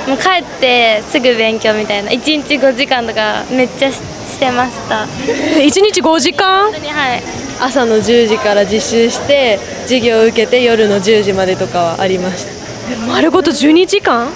もう帰ってすぐ勉強みたいな、1日5時間とかめっちゃしてました。1日5時間？はい。朝の10時から自習して授業を受けて夜の10時までとかはありました。丸ごと12時間？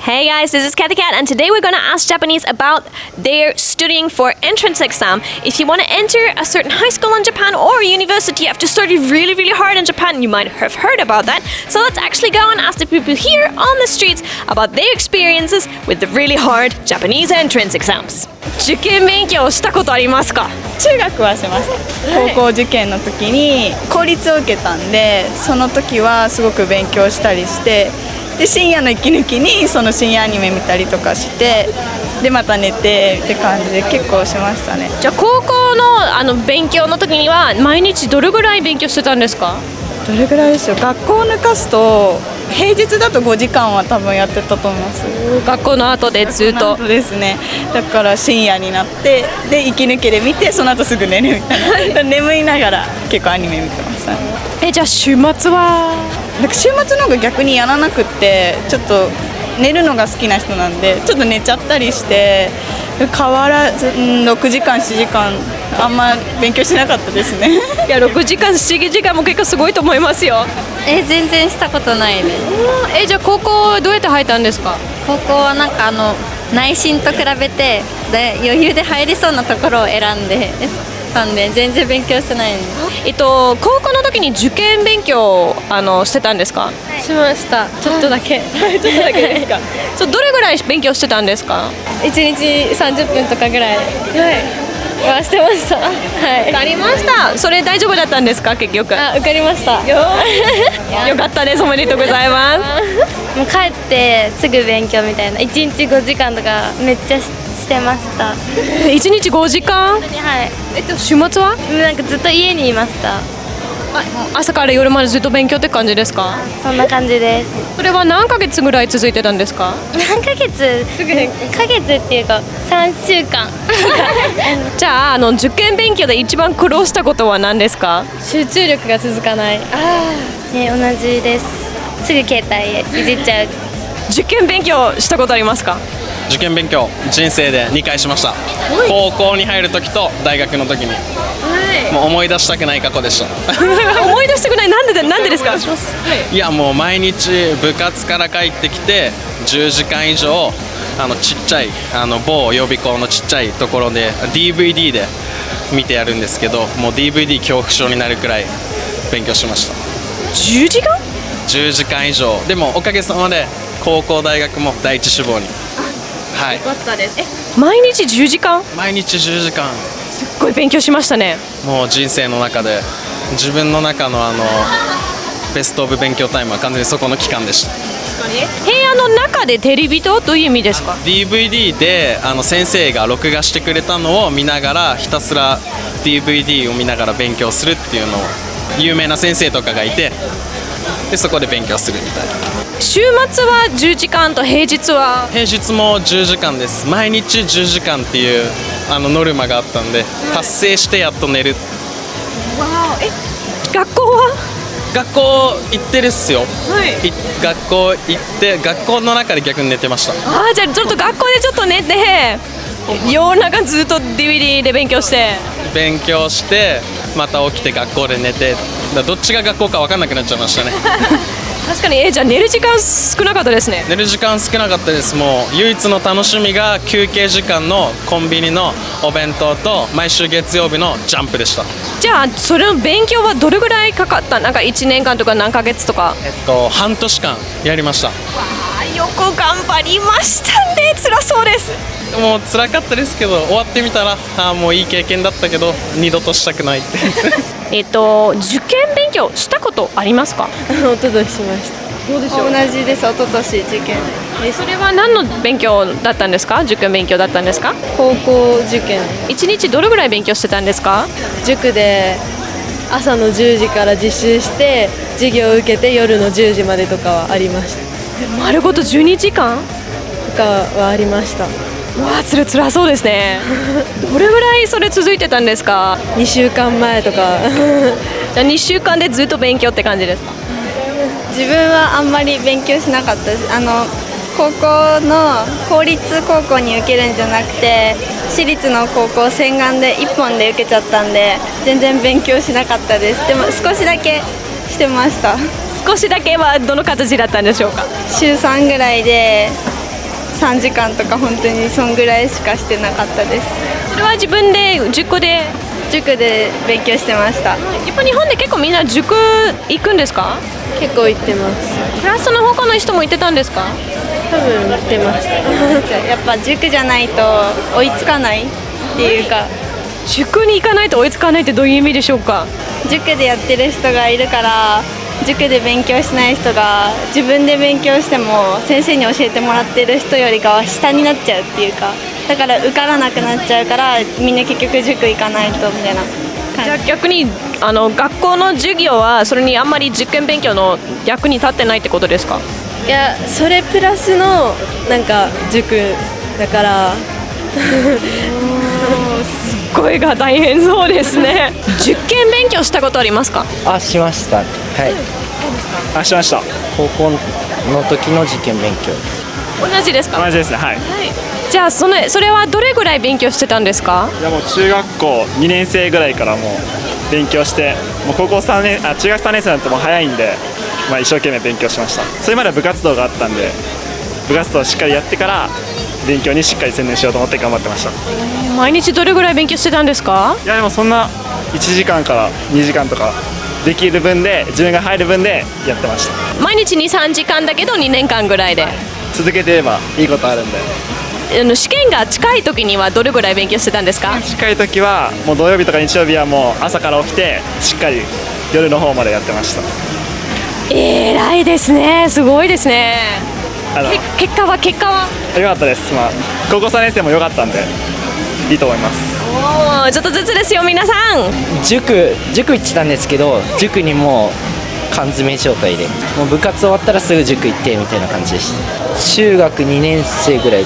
Hey guys, this is CATHY and today we're gonna ask Japanese about their studying for entrance exam. If you want to enter a certain high school in Japan or university, you have to study really, really hard in Japan. You might have heard about that. So let's actually go and ask the people here on the streets about their experiences with the really hard Japanese entrance exams. 受験勉強したことありますか？中学はしました。高校受験の時に公立を受けたんで、その時はすごく勉強したりして、で深夜の息抜きにその深夜アニメ見たりとかして、でまた寝てって感じで結構しましたね。じゃあ高校の勉強の時には毎日どれぐらい勉強してたんですか？どれぐらいでしょう。学校を抜かすと平日だと5時間は多分やってたと思います。学校の後でずっとですね。だから深夜になってで息抜きで見て、その後すぐ寝るみたいな眠いながら結構アニメ見てましたね。じゃあ週末は？なんか週末の方が逆にやらなくって、ちょっと寝るのが好きな人なんでちょっと寝ちゃったりして、変わらず6時間7時間あんま勉強しなかったですね。いや6時間7時間も結構すごいと思いますよ。全然したことないです。じゃあ高校どうやって入ったんですか？高校はなんか内申と比べて余裕で入りそうなところを選んでたんで全然勉強してないんです。高校の時に受験勉強してたんですか？しました。ちょっとだけ。ちょっとだけですか。どれぐらい勉強してたんですか1日30分とかぐらいはしてました。はい。わかりました。それ大丈夫だったんですか結局？受かりました。よかったです。おめでとうございます。もう帰ってすぐ勉強みたいな、1日5時間とかめっちゃしてました。1日5時間？はい。週末は？なんかずっと家にいました。朝から夜までずっと勉強って感じですか？そんな感じです。それは何ヶ月ぐらい続いてたんですか？何ヶ月？ヶ月っていうか3週間。じゃあ受験勉強で一番苦労したことは何ですか？集中力が続かない。ね、同じです。すぐ携帯いじっちゃう。受験勉強したことありますか？受験勉強人生で2回しました。高校に入る時と大学の時に。もう思い出したくない過去でした。思い出したくない？なんでですか？いやもう毎日部活から帰ってきて10時間以上ちっちゃい某予備校のちっちゃいところで DVD で見てやるんですけど、もう DVD 恐怖症になるくらい勉強しました。10時間？10時間以上。でもおかげさまで高校大学も第一志望に。はい。よかったです。毎日10時間？毎日10時間。すっごい勉強しましたね。もう人生の中で自分の中のベストオブ勉強タイムは完全にそこの期間でした。部屋の中でテレビとどういう意味ですか？ DVD で先生が録画してくれたのを見ながらひたすら DVD を見ながら勉強するっていうのを有名な先生とかがいて、でそこで勉強するみたいな。週末は10時間と平日は？平日も10時間です。毎日10時間っていうノルマがあったんで、達成してやっと寝る。学校は？学校行ってるっすよ。学校行って学校の中で逆に寝てました。じゃあちょっと学校でちょっと寝て夜中ずっと DVD で勉強してまた起きて学校で寝て、どっちが学校か分かんなくなっちゃいましたね。確かにじゃあ寝る時間少なかったですね。寝る時間少なかったです。もう唯一の楽しみが休憩時間のコンビニのお弁当と毎週月曜日のジャンプでした。じゃあそれの勉強はどれぐらいかかった？なんか1年間とか何ヶ月とか？半年間やりました。よく頑張りましたね。辛そうです。もう辛かったですけど、終わってみたらもういい経験だったけど二度としたくないって受験勉強したことありますか？一昨年しました。どうでしょう？同じです。一昨年受験で。それは何の勉強だったんですか？受験勉強だったんですか？高校受験。1日どれぐらい勉強してたんですか？塾で朝の10時から自習して授業を受けて夜の10時までとかはありました。丸ごと12時間とかはありました。わあ、辛そうですね。どれぐらいそれ続いてたんですか？2週間前とか。じゃあ2週間でずっと勉強って感じですか？自分はあんまり勉強しなかったです。高校の公立高校に受けるんじゃなくて私立の高校洗顔で1本で受けちゃったんで全然勉強しなかったです。でも少しだけしてました。少しだけはどの形だったんでしょうか？週3ぐらいで3時間とか本当にそんぐらいしかしてなかったです。それは自分で塾で勉強してました。やっぱ日本で結構みんな塾行くんですか？結構行ってます。クラスの他の人も行ってたんですか？多分行ってました。やっぱ塾じゃないと追いつかないっていうか、塾に行かないと追いつかないってどういう意味でしょうか？塾でやってる人がいるから塾で勉強しない人が自分で勉強しても先生に教えてもらってる人よりかは下になっちゃうっていうか、だから受からなくなっちゃうからみんな結局塾行かないとみたいな感じ。じゃあ逆に学校の授業はそれにあんまり受験勉強の役に立ってないってことですか？いや、それプラスのなんか塾だからすごいが大変そうですね。受験勉強したことありますか？あ、しました。はい。あ、しました。高校の時の受験勉強です。同じですか？同じですね。はい。じゃあそれはどれぐらい勉強してたんですか？いや、もう中学校2年生ぐらいからもう勉強して、もう中学3年生なんてもう早いんで、一生懸命勉強しました。それまでは部活動があったんで、部活動をしっかりやってから勉強にしっかり専念しようと思って頑張ってました。毎日どれぐらい勉強してたんですか？いや、でもそんな1時間から2時間とかできる分で、自分が入る分でやってました。毎日 2,3 時間だけど2年間ぐらいで続けてればいいことあるんで。試験が近い時にはどれぐらい勉強してたんですか？近い時はもう土曜日とか日曜日はもう朝から起きてしっかり夜の方までやってました。偉いですね。すごいですね。結果は良かったです。高校3年生も良かったんでいいと思います。ちょっとずつですよ皆さん。塾行ってたんですけど、塾にもう缶詰状態で、もう部活終わったらすぐ塾行ってみたいな感じでした。中学2年生ぐらい。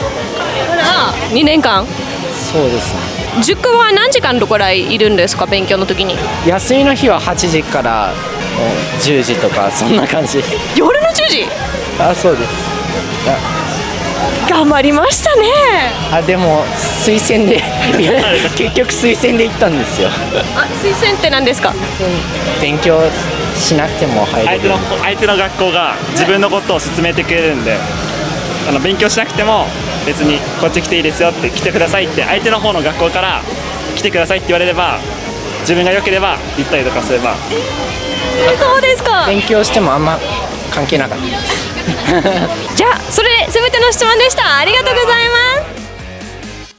2年間。そうですね。塾は何時間どこらいいるんですか？勉強の時に。休みの日は8時から10時とかそんな感じ。夜の10時。あ、そうです。頑張りましたね。でも推薦で結局推薦で行ったんですよ。推薦って何ですか？勉強しなくても入れる。相手の学校が自分のことを勧めてくれるんで、勉強しなくても別にこっち来ていいですよって、来てくださいって相手の方の学校から来てくださいって言われれば、自分が良ければ行ったりとかすれば。そうですか。勉強してもあんま関係なかったです。じゃあそれ全ての質問でした。ありがとうございます。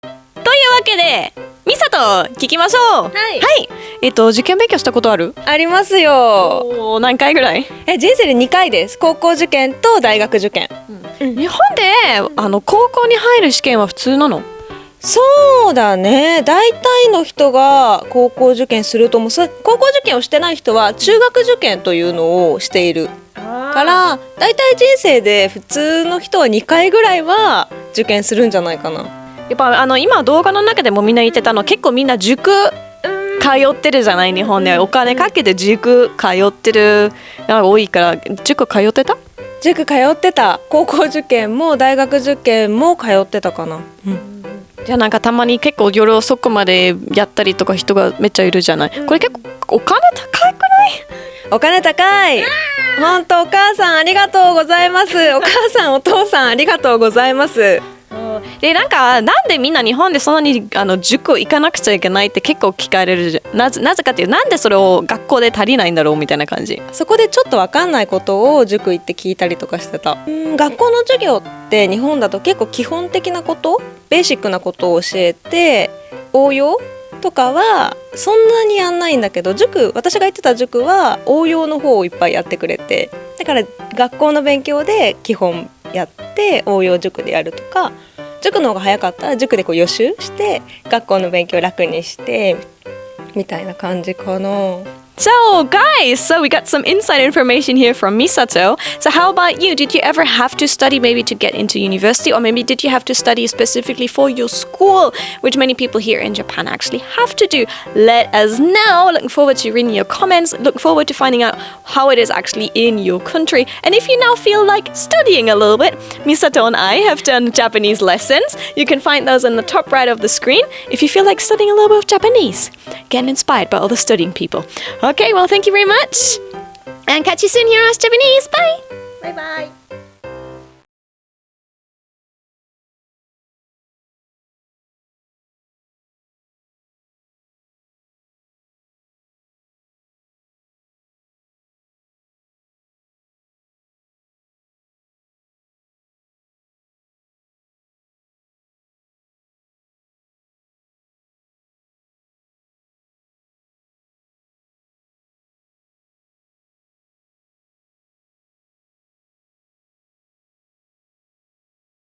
というわけでミサと聞きましょう。はい。受験勉強したことある？ありますよ。何回ぐらい？人生で2回です。高校受験と大学受験。日本で高校に入る試験は普通なの？そうだね。大体の人が高校受験すると思う。高校受験をしてない人は中学受験というのをしているから大体人生で普通の人は2回ぐらいは受験するんじゃないかな。やっぱ今動画の中でもみんな言ってたの、結構みんな塾通ってるじゃない。日本でお金かけて塾通ってるのが多いから。塾通ってた？塾通ってた。高校受験も大学受験も通ってたかな。じゃあなんかたまに結構夜遅くまでやったりとか人がめっちゃいるじゃない。これ結構お金高くない？お金高い。本当お母さんありがとうございます。お母さんお父さんありがとうございます。でなんでみんな日本でそんなに塾行かなくちゃいけないって結構聞かれるじゃん。なぜかっていう、なんでそれを学校で足りないんだろうみたいな感じ。そこでちょっと分かんないことを塾行って聞いたりとかしてた。学校の授業って日本だと結構基本的なこと、ベーシックなことを教えて、応用とかはそんなにやんないんだけど、私が行ってた塾は応用の方をいっぱいやってくれて、だから学校の勉強で基本やって応用塾でやるとか、塾の方が早かったら塾で予習して学校の勉強楽にしてみたいな感じかな。So guys, so we got some inside information here from Misato. So how about you? Did you ever have to study maybe to get into university, or maybe did you have to study specifically for your school, which many people here in Japan actually have to do? Let us know. Looking forward to reading your comments. Look forward to finding out how it is actually in your country. And if you now feel like studying a little bit, Misato and I have done Japanese lessons. You can find those on the top right of the screen if you feel like studying a little bit of Japanese. Getting inspired by all the studying people. Okay, well, thank you very much. And catch you soon here on Ask Japanese. Bye.バイバイ